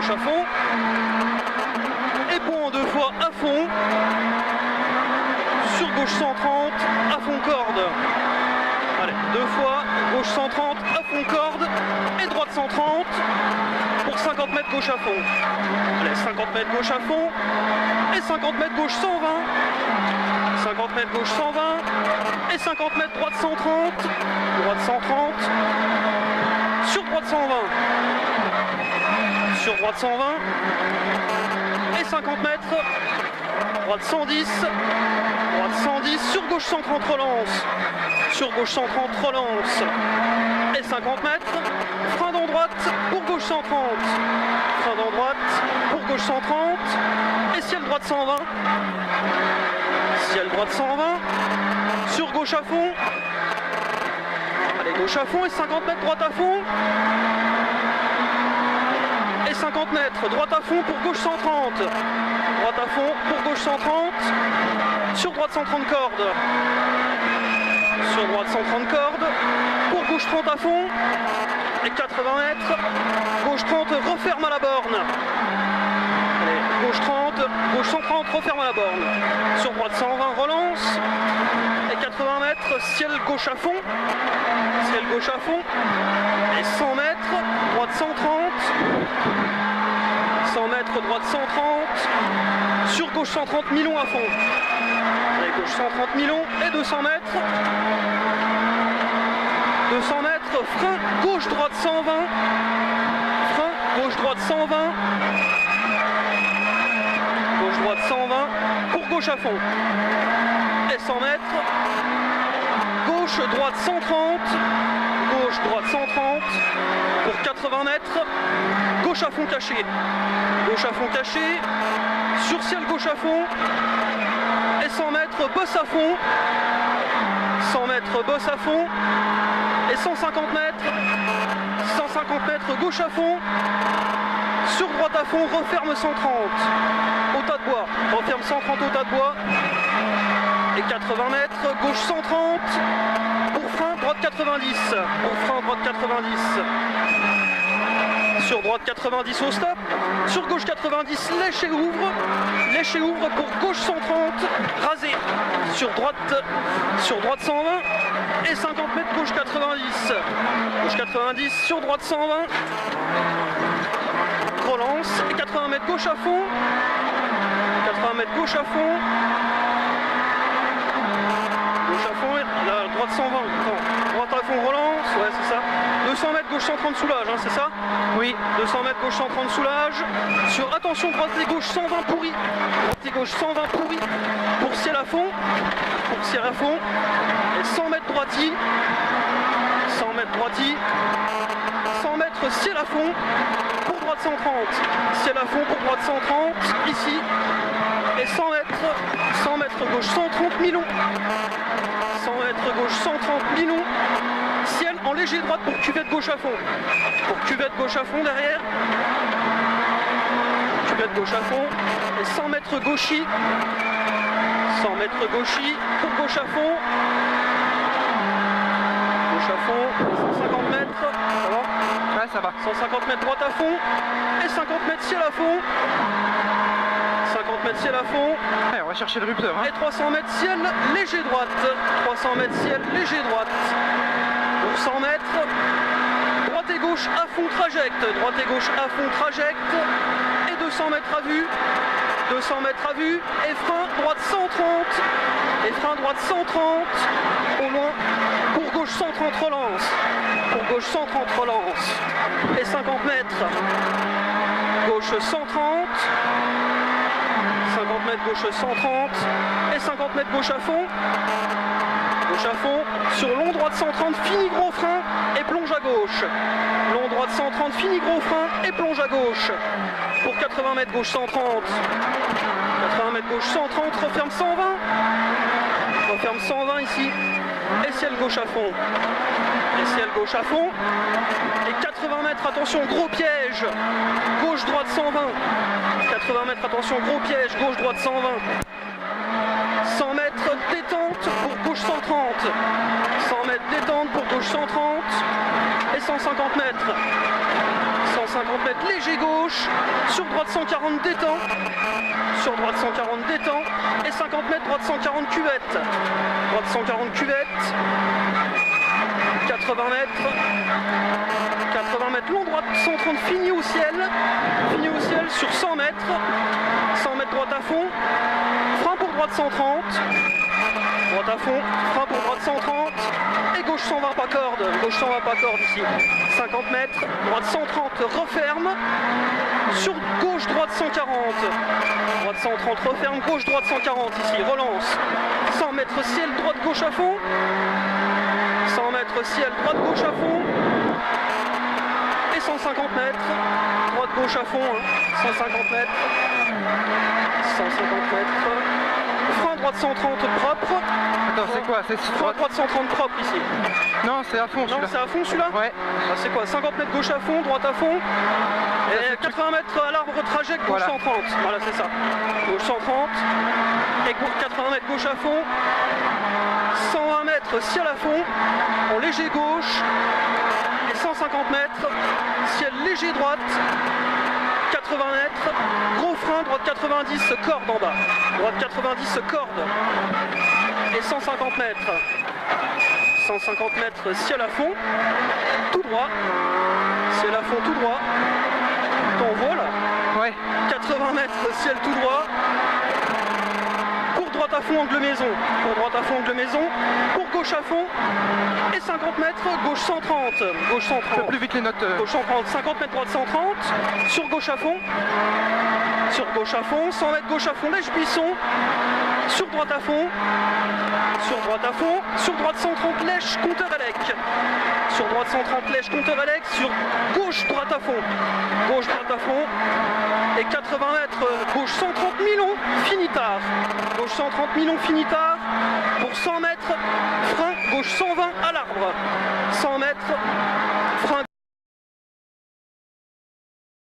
gauche à fond. Et pont en 2 fois à fond. Sur gauche 130, à fond corde. Allez, 2 fois, gauche 130, à fond corde. Et droite 130 pour 50 mètres gauche à fond. Allez, 50 mètres gauche à fond. Et 50 mètres gauche 120. 50 mètres gauche 120. Et 50 mètres droite 130. Droite 130. Sur droite 120. Sur droite 120. Et 50 mètres. Droite 110. Droite 110. Sur gauche 130 relance. Sur gauche 130 relance. Et 50 mètres. Frein dans droite pour gauche 130. Frein dans droite pour gauche 130. Et ciel droite 120. Ciel droite 120. Sur gauche à fond. Allez, gauche à fond et 50 mètres droite à fond. Et 50 mètres droite à fond pour gauche 130. Droite à fond pour gauche 130. Sur droite 130 cordes. Sur droite 130 cordes. Pour gauche 30 à fond. Et 80 mètres. Gauche 30 referme à la borne. Allez, gauche 30, gauche 130 referme à la borne. Sur droite 120 relance. Et 80 mètres ciel gauche à fond. Ciel gauche à fond. Et 100 mètres droite 130. 100 mètres droite 130. Sur gauche 130 Milon à fond. Allez, gauche 130 Milon et 200 mètres. 200 mètres, frein gauche droite 120. Frein gauche droite 120. Gauche droite 120 pour gauche à fond. Et 100 mètres. Gauche droite 130. Gauche droite 130 pour 80 mètres. Gauche à fond caché. Gauche à fond caché. Sur ciel gauche à fond. Et 100 mètres bosse à fond. 100 mètres bosse à fond. Et 150 mètres. 150 mètres gauche à fond. Sur droite à fond, referme 130. Au tas de bois. Referme 130 au tas de bois. Et 80 mètres, gauche 130. Pour frein, droite 90. Pour frein, droite 90. Sur droite 90 au stop. Sur gauche 90, lèche et ouvre. Lèche et ouvre pour gauche 130. Rasé. Sur droite 120. Et 50 mètres, gauche 90. Gauche 90, sur droite 120. Relance. Et 80 mètres gauche à fond. 80 mètres gauche à fond. Gauche à fond. La droite 120. Non. Droite à fond, relance. Ouais, c'est ça. 200 mètres gauche 130 soulage, hein, c'est ça? Oui. 200 mètres gauche 130 soulage. Sur attention, droite et gauche 120 pourri. Droite et gauche 120 pourri. Pour ciel à fond. Pour ciel à fond. Et 100 mètres droiti. 100 mètres droiti. 100 mètres ciel à fond. Pour droite 130. Ciel à fond pour droite 130. Ici. Et 100 mètres gauche 130 Milon. 100 mètres gauche 130 Milon. Ciel en léger droite pour cuvette gauche à fond. Pour cuvette gauche à fond derrière. Cuvette gauche à fond. Et 100 mètres gauchis. 100 mètres gauchis pour gauche à fond. Gauche à fond. Et 150 mètres. Ça va? Ouais, ça va. 150 mètres droite à fond. Et 50 mètres ciel à fond. 50 mètres ciel à fond. Ouais, on va chercher le rupteur. Hein. Et 300 mètres ciel léger droite. 300 mètres ciel léger droite. Pour 100 mètres. Droite et gauche à fond trajecte. Droite et gauche à fond trajecte. Et 200 mètres à vue. 200 mètres à vue. Et frein droite 130. Et frein droite 130. Au loin. Pour gauche 130 relance. Pour gauche 130 relance. Et 50 mètres. Gauche 130. 50 mètres gauche 130 et 50 mètres gauche à fond. Gauche à fond, sur long droite 130, fini gros frein et plonge à gauche. Long droite 130, fini gros frein et plonge à gauche. Pour 80 mètres gauche 130. 80 mètres gauche 130, referme 120. Referme 120 ici. Et ciel gauche à fond. Et ciel gauche à fond. Et 80 mètres, attention, gros piège. Gauche droite 120. 80 mètres, attention, gros piège, gauche droite 120. 100 mètres détente pour gauche 130. 100 mètres détente pour gauche 130. Et 150 mètres. 150 mètres léger gauche. Sur droite 140 détend. Sur droite 140 détend. Et 50 mètres droite 140 cuvette. Droite 140 cuvette. 80 mètres. 80 mètres long droite 130 fini au ciel. Fini au ciel sur 100 mètres. 100 mètres droite à fond. Frein pour droite 130. Droite à fond, frein pour droite 130 et gauche 120 pas corde, gauche 120 pas corde ici, 50 mètres, droite 130 referme, sur gauche droite 140, droite 130 referme, gauche droite 140 ici, relance, 100 mètres ciel droite gauche à fond, 100 mètres ciel droite gauche à fond, et 150 mètres, droite gauche à fond, 150 mètres, 150 mètres. Frein droite 130 propre. Attends, c'est quoi? C'est frein droite 130 propre ici. Non, c'est à fond celui-là. Non, c'est à fond celui-là? Ouais. Ah, c'est quoi? 50 mètres gauche à fond, droite à fond. Et 80 mètres à l'arbre trajet, gauche voilà. 130. Voilà, c'est ça. Gauche 130. Et 80 mètres gauche à fond. 120 mètres ciel à fond. En léger gauche. Et 150 mètres. Ciel léger droite. 80 mètres, gros frein, droite 90, corde en bas. Droite 90, corde. Et 150 mètres. 150 mètres, ciel à fond. Tout droit. Ciel à fond, tout droit. T'envoies là. Ouais. 80 mètres, ciel tout droit. Pour droite à fond, angle maison. Pour droite à fond, angle maison. Pour gauche à fond. Et 50 mètres, gauche 130. Gauche 130. Un peu plus vite les notes. Gauche 130, 50 mètres, droite 130. Sur gauche à fond. Sur gauche à fond. 100 mètres, gauche à fond, lèche buisson. Sur droite à fond. Sur droite à fond. Sur droite 130, lèche, compteur élec. Sur droite 130, lèche, compteur élec. Sur gauche, droite à fond. Gauche, droite à fond. Et 80 mètres, gauche 130 milons, finitard. Gauche 130 milons, finitard. Pour 100 mètres, frein, gauche 120 à l'arbre. 100 mètres,